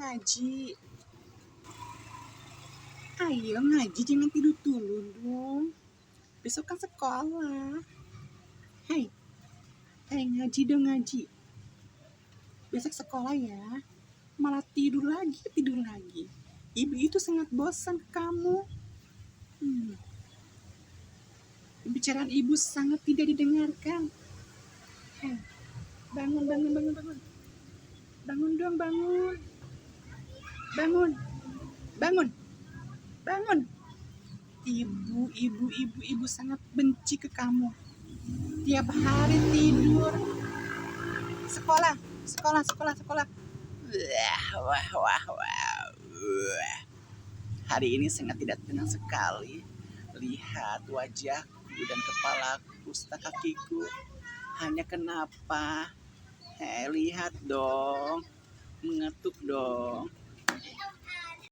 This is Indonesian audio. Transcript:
ngaji. Ayo ngaji, jangan tidur dulu dong. Besok kan sekolah. Hai ngaji dong, ngaji. Besok sekolah ya. Malah tidur lagi. Ibu itu sangat bosan ke kamu. Pembicaraan ibu sangat tidak didengarkan. Hai, bangun. Bangun dong, bangun. Ibu sangat benci ke kamu. Tiap hari tidur. Sekolah. Wah. Hari ini sangat tidak tenang sekali. Lihat wajahku dan kepalaku serta kakiku. Hanya kenapa? Lihat dong. Mengetuk dong.